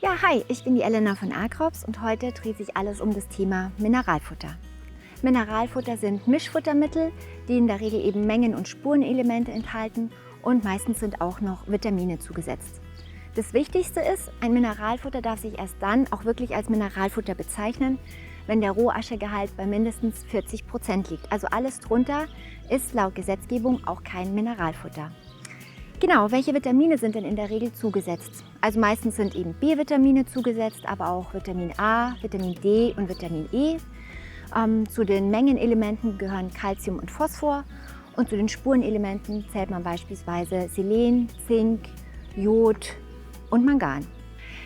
Ja, hi, ich bin die Elena von Acrops und heute dreht sich alles um das Thema Mineralfutter. Mineralfutter sind Mischfuttermittel, die in der Regel eben Mengen- und Spurenelemente enthalten und meistens sind auch noch Vitamine zugesetzt. Das Wichtigste ist, ein Mineralfutter darf sich erst dann auch wirklich als Mineralfutter bezeichnen, wenn der Rohaschegehalt bei mindestens 40% liegt. Also alles drunter ist laut Gesetzgebung auch kein Mineralfutter. Genau, welche Vitamine sind denn in der Regel zugesetzt? Also meistens sind eben B-Vitamine zugesetzt, aber auch Vitamin A, Vitamin D und Vitamin E. Zu den Mengenelementen gehören Calcium und Phosphor und zu den Spurenelementen zählt man beispielsweise Selen, Zink, Jod und Mangan.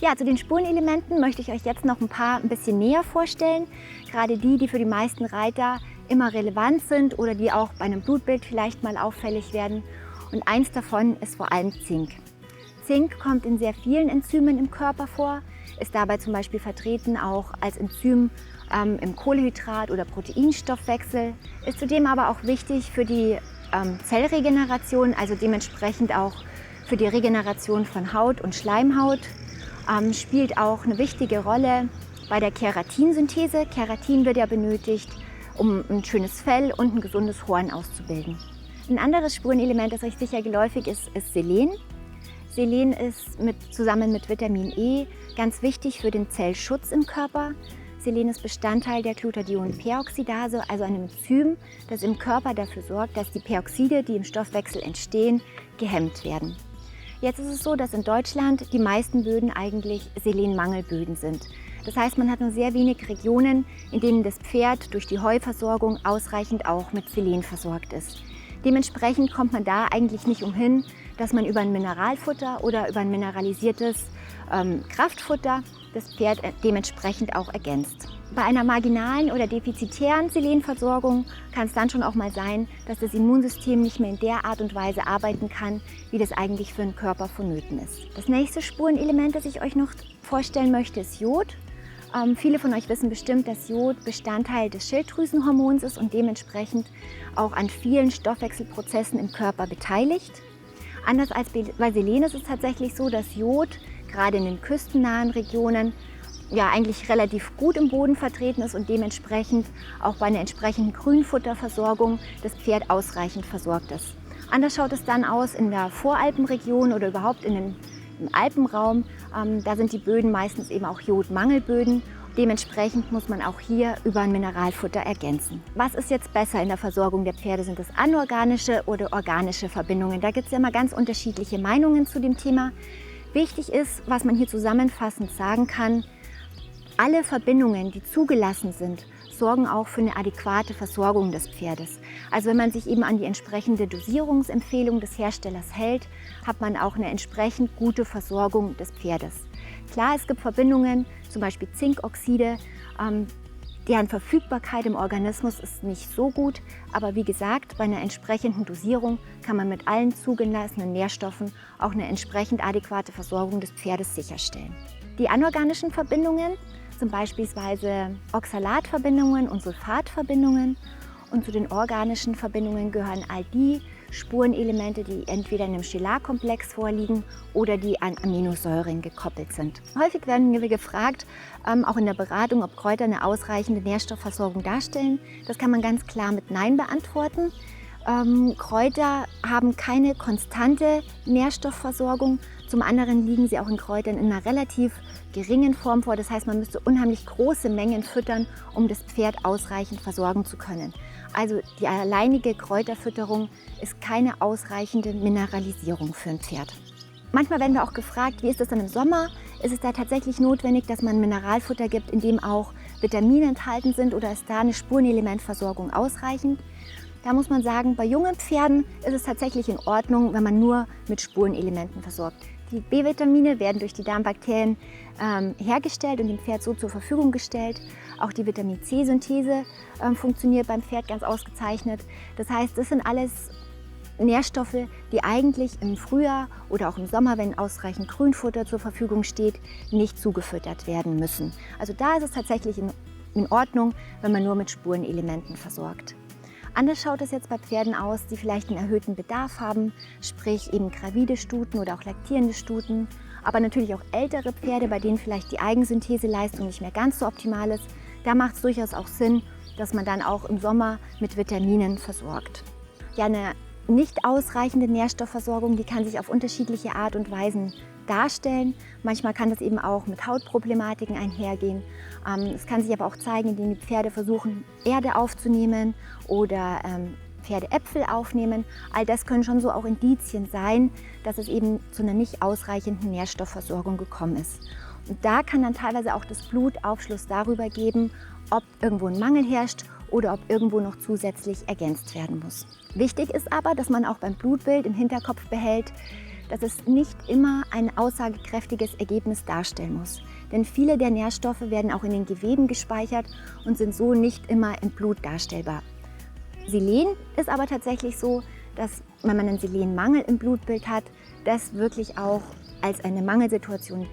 Ja, zu den Spurenelementen möchte ich euch jetzt noch ein bisschen näher vorstellen. Gerade die für die meisten Reiter immer relevant sind oder die auch bei einem Blutbild vielleicht mal auffällig werden. Und eins davon ist vor allem Zink. Zink kommt in sehr vielen Enzymen im Körper vor, ist dabei zum Beispiel vertreten auch als Enzym im Kohlehydrat- oder Proteinstoffwechsel, ist zudem aber auch wichtig für die Zellregeneration, also dementsprechend auch für die Regeneration von Haut und Schleimhaut, spielt auch eine wichtige Rolle bei der Keratinsynthese. Keratin wird ja benötigt, um ein schönes Fell und ein gesundes Horn auszubilden. Ein anderes Spurenelement, das euch sicher geläufig ist, ist Selen. Selen ist zusammen mit Vitamin E ganz wichtig für den Zellschutz im Körper. Selen ist Bestandteil der Glutathion-Peroxidase, also einem Enzym, das im Körper dafür sorgt, dass die Peroxide, die im Stoffwechsel entstehen, gehemmt werden. Jetzt ist es so, dass in Deutschland die meisten Böden eigentlich Selenmangelböden sind. Das heißt, man hat nur sehr wenig Regionen, in denen das Pferd durch die Heuversorgung ausreichend auch mit Selen versorgt ist. Dementsprechend kommt man da eigentlich nicht umhin, dass man über ein Mineralfutter oder über ein mineralisiertes Kraftfutter das Pferd dementsprechend auch ergänzt. Bei einer marginalen oder defizitären Selenversorgung kann es dann schon auch mal sein, dass das Immunsystem nicht mehr in der Art und Weise arbeiten kann, wie das eigentlich für den Körper vonnöten ist. Das nächste Spurenelement, das ich euch noch vorstellen möchte, ist Jod. Viele von euch wissen bestimmt, dass Jod Bestandteil des Schilddrüsenhormons ist und dementsprechend auch an vielen Stoffwechselprozessen im Körper beteiligt. Anders als bei Selen ist es tatsächlich so, dass Jod gerade in den küstennahen Regionen ja eigentlich relativ gut im Boden vertreten ist und dementsprechend auch bei einer entsprechenden Grünfutterversorgung das Pferd ausreichend versorgt ist. Anders schaut es dann aus in der Voralpenregion oder überhaupt im Alpenraum. Da sind die Böden meistens eben auch Jodmangelböden. Dementsprechend muss man auch hier über ein Mineralfutter ergänzen. Was ist jetzt besser in der Versorgung der Pferde? Sind es anorganische oder organische Verbindungen? Da gibt es ja immer ganz unterschiedliche Meinungen zu dem Thema. Wichtig ist, was man hier zusammenfassend sagen kann, alle Verbindungen, die zugelassen sind, sorgen auch für eine adäquate Versorgung des Pferdes. Also wenn man sich eben an die entsprechende Dosierungsempfehlung des Herstellers hält, hat man auch eine entsprechend gute Versorgung des Pferdes. Klar, es gibt Verbindungen, zum Beispiel Zinkoxide, deren Verfügbarkeit im Organismus ist nicht so gut, aber wie gesagt, bei einer entsprechenden Dosierung kann man mit allen zugelassenen Nährstoffen auch eine entsprechend adäquate Versorgung des Pferdes sicherstellen. Die anorganischen Verbindungen sind beispielsweise Oxalatverbindungen und Sulfatverbindungen und zu den organischen Verbindungen gehören all die Spurenelemente, die entweder in einem Chelatkomplex vorliegen oder die an Aminosäuren gekoppelt sind. Häufig werden wir gefragt, auch in der Beratung, ob Kräuter eine ausreichende Nährstoffversorgung darstellen. Das kann man ganz klar mit Nein beantworten. Kräuter haben keine konstante Nährstoffversorgung. Zum anderen liegen sie auch in Kräutern in einer relativ geringen Form vor. Das heißt, man müsste unheimlich große Mengen füttern, um das Pferd ausreichend versorgen zu können. Also die alleinige Kräuterfütterung ist keine ausreichende Mineralisierung für ein Pferd. Manchmal werden wir auch gefragt, wie ist das dann im Sommer? Ist es da tatsächlich notwendig, dass man Mineralfutter gibt, in dem auch Vitamine enthalten sind, oder ist da eine Spurenelementversorgung ausreichend? Da muss man sagen, bei jungen Pferden ist es tatsächlich in Ordnung, wenn man nur mit Spurenelementen versorgt. Die B-Vitamine werden durch die Darmbakterien hergestellt und dem Pferd so zur Verfügung gestellt. Auch die Vitamin-C-Synthese funktioniert beim Pferd ganz ausgezeichnet. Das heißt, das sind alles Nährstoffe, die eigentlich im Frühjahr oder auch im Sommer, wenn ausreichend Grünfutter zur Verfügung steht, nicht zugefüttert werden müssen. Also da ist es tatsächlich in Ordnung, wenn man nur mit Spurenelementen versorgt. Anders schaut es jetzt bei Pferden aus, die vielleicht einen erhöhten Bedarf haben, sprich eben gravide Stuten oder auch laktierende Stuten, aber natürlich auch ältere Pferde, bei denen vielleicht die Eigensyntheseleistung nicht mehr ganz so optimal ist. Da macht es durchaus auch Sinn, dass man dann auch im Sommer mit Vitaminen versorgt. Ja, eine nicht ausreichende Nährstoffversorgung, die kann sich auf unterschiedliche Art und Weisen darstellen. Manchmal kann das eben auch mit Hautproblematiken einhergehen. Es kann sich aber auch zeigen, indem die Pferde versuchen, Erde aufzunehmen oder Pferdeäpfel aufnehmen. All das können schon so auch Indizien sein, dass es eben zu einer nicht ausreichenden Nährstoffversorgung gekommen ist. Und da kann dann teilweise auch das Blut Aufschluss darüber geben, ob irgendwo ein Mangel herrscht oder ob irgendwo noch zusätzlich ergänzt werden muss. Wichtig ist aber, dass man auch beim Blutbild im Hinterkopf behält, dass es nicht immer ein aussagekräftiges Ergebnis darstellen muss. Denn viele der Nährstoffe werden auch in den Geweben gespeichert und sind so nicht immer im Blut darstellbar. Selen ist aber tatsächlich so, dass wenn man einen Selenmangel im Blutbild hat, das wirklich auch als eine Mangelsituation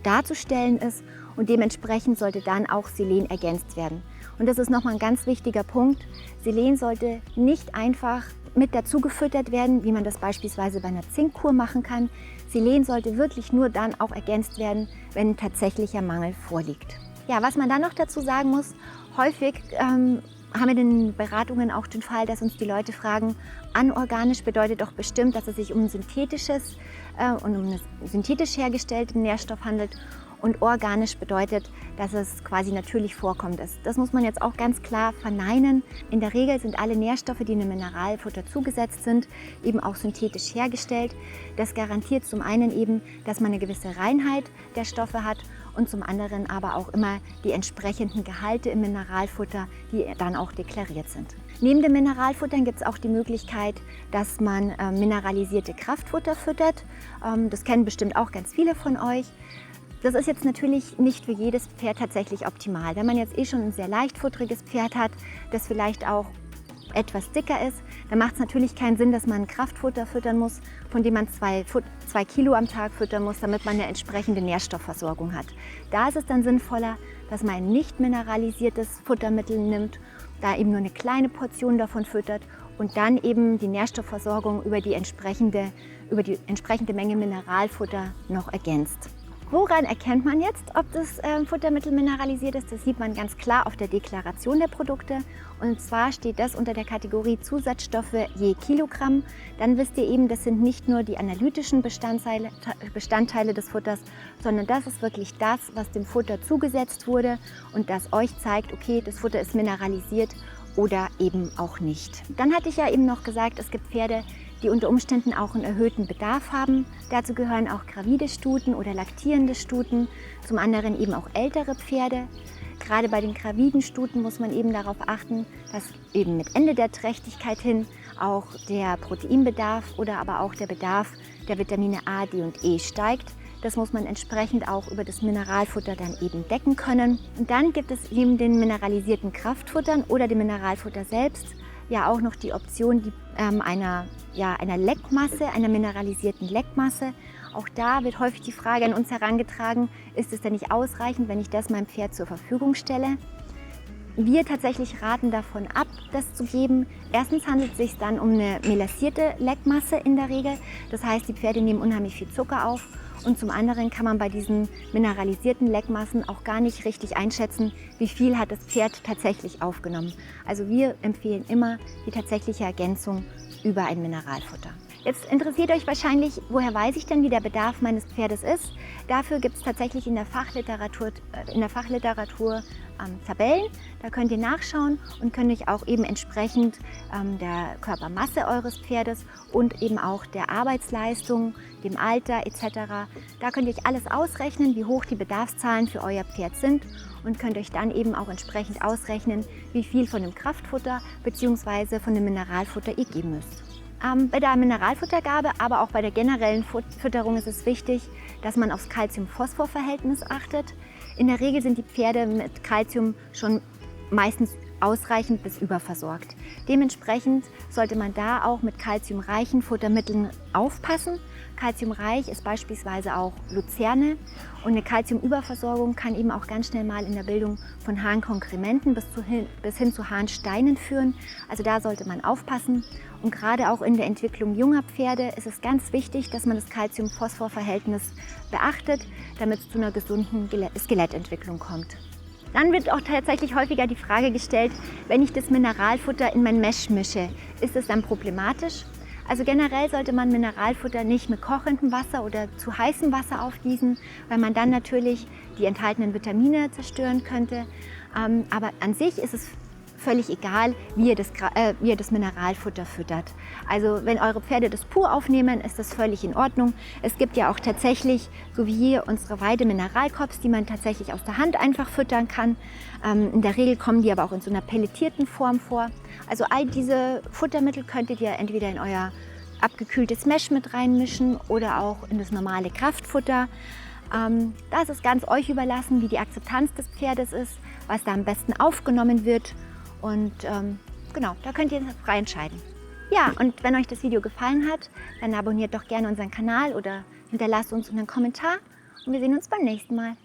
darzustellen ist und dementsprechend sollte dann auch Selen ergänzt werden. Und das ist nochmal ein ganz wichtiger Punkt. Selen sollte nicht einfach mit dazu gefüttert werden, wie man das beispielsweise bei einer Zinkkur machen kann. Selen sollte wirklich nur dann auch ergänzt werden, wenn ein tatsächlicher Mangel vorliegt. Ja, was man dann noch dazu sagen muss, häufig haben wir in den Beratungen auch den Fall, dass uns die Leute fragen, anorganisch bedeutet doch bestimmt, dass es sich um ein synthetisches und um einen synthetisch hergestellten Nährstoff handelt. Und organisch bedeutet, dass es quasi natürlich vorkommt. Das muss man jetzt auch ganz klar verneinen. In der Regel sind alle Nährstoffe, die in einem Mineralfutter zugesetzt sind, eben auch synthetisch hergestellt. Das garantiert zum einen eben, dass man eine gewisse Reinheit der Stoffe hat und zum anderen aber auch immer die entsprechenden Gehalte im Mineralfutter, die dann auch deklariert sind. Neben den Mineralfuttern gibt es auch die Möglichkeit, dass man mineralisierte Kraftfutter füttert. Das kennen bestimmt auch ganz viele von euch. Das ist jetzt natürlich nicht für jedes Pferd tatsächlich optimal. Wenn man jetzt schon ein sehr leichtfutteriges Pferd hat, das vielleicht auch etwas dicker ist, dann macht es natürlich keinen Sinn, dass man ein Kraftfutter füttern muss, von dem man 2 Kilo am Tag füttern muss, damit man eine entsprechende Nährstoffversorgung hat. Da ist es dann sinnvoller, dass man ein nicht mineralisiertes Futtermittel nimmt, da eben nur eine kleine Portion davon füttert und dann eben die Nährstoffversorgung über die entsprechende Menge Mineralfutter noch ergänzt. Woran erkennt man jetzt, ob das Futtermittel mineralisiert ist? Das sieht man ganz klar auf der Deklaration der Produkte. Und zwar steht das unter der Kategorie Zusatzstoffe je Kilogramm. Dann wisst ihr eben, das sind nicht nur die analytischen Bestandteile des Futters, sondern das ist wirklich das, was dem Futter zugesetzt wurde und das euch zeigt, okay, das Futter ist mineralisiert oder eben auch nicht. Dann hatte ich ja eben noch gesagt, es gibt Pferde, die unter Umständen auch einen erhöhten Bedarf haben. Dazu gehören auch gravide Stuten oder laktierende Stuten, zum anderen eben auch ältere Pferde. Gerade bei den graviden Stuten muss man eben darauf achten, dass eben mit Ende der Trächtigkeit hin auch der Proteinbedarf oder aber auch der Bedarf der Vitamine A, D und E steigt. Das muss man entsprechend auch über das Mineralfutter dann eben decken können. Und dann gibt es neben den mineralisierten Kraftfuttern oder dem Mineralfutter selbst ja auch noch die Option einer Leckmasse, einer mineralisierten Leckmasse. Auch da wird häufig die Frage an uns herangetragen, ist es denn nicht ausreichend, wenn ich das meinem Pferd zur Verfügung stelle? Wir tatsächlich raten davon ab, das zu geben. Erstens handelt es sich dann um eine melassierte Leckmasse in der Regel. Das heißt, die Pferde nehmen unheimlich viel Zucker auf. Und zum anderen kann man bei diesen mineralisierten Leckmassen auch gar nicht richtig einschätzen, wie viel hat das Pferd tatsächlich aufgenommen. Also wir empfehlen immer die tatsächliche Ergänzung über ein Mineralfutter. Jetzt interessiert euch wahrscheinlich, woher weiß ich denn, wie der Bedarf meines Pferdes ist? Dafür gibt es tatsächlich in der Fachliteratur Tabellen. Da könnt ihr nachschauen und könnt euch auch eben entsprechend der Körpermasse eures Pferdes und eben auch der Arbeitsleistung, dem Alter etc. Da könnt ihr euch alles ausrechnen, wie hoch die Bedarfszahlen für euer Pferd sind und könnt euch dann eben auch entsprechend ausrechnen, wie viel von dem Kraftfutter bzw. von dem Mineralfutter ihr geben müsst. Bei der Mineralfuttergabe, aber auch bei der generellen Fütterung ist es wichtig, dass man aufs Calcium-Phosphor-Verhältnis achtet. In der Regel sind die Pferde mit Calcium schon meistens ausreichend bis überversorgt. Dementsprechend sollte man da auch mit kalziumreichen Futtermitteln aufpassen. Kalziumreich ist beispielsweise auch Luzerne und eine Kalziumüberversorgung kann eben auch ganz schnell mal in der Bildung von Harnkonkrementen bis hin zu Harnsteinen führen. Also da sollte man aufpassen. Und gerade auch in der Entwicklung junger Pferde ist es ganz wichtig, dass man das Kalzium-Phosphor-Verhältnis beachtet, damit es zu einer gesunden Skelettentwicklung kommt. Dann wird auch tatsächlich häufiger die Frage gestellt, wenn ich das Mineralfutter in mein Mesh mische, ist es dann problematisch? Also generell sollte man Mineralfutter nicht mit kochendem Wasser oder zu heißem Wasser aufgießen, weil man dann natürlich die enthaltenen Vitamine zerstören könnte. Aber an sich ist es völlig egal, wie ihr das Mineralfutter füttert. Also wenn eure Pferde das pur aufnehmen, ist das völlig in Ordnung. Es gibt ja auch tatsächlich, so wie hier, unsere Weide-Mineralkops, die man tatsächlich aus der Hand einfach füttern kann. In der Regel kommen die aber auch in so einer pelletierten Form vor. Also all diese Futtermittel könntet ihr entweder in euer abgekühltes Mesh mit reinmischen oder auch in das normale Kraftfutter. Da ist es ganz euch überlassen, wie die Akzeptanz des Pferdes ist, was da am besten aufgenommen wird. Und genau, da könnt ihr frei entscheiden. Ja, und wenn euch das Video gefallen hat, dann abonniert doch gerne unseren Kanal oder hinterlasst uns einen Kommentar und wir sehen uns beim nächsten Mal.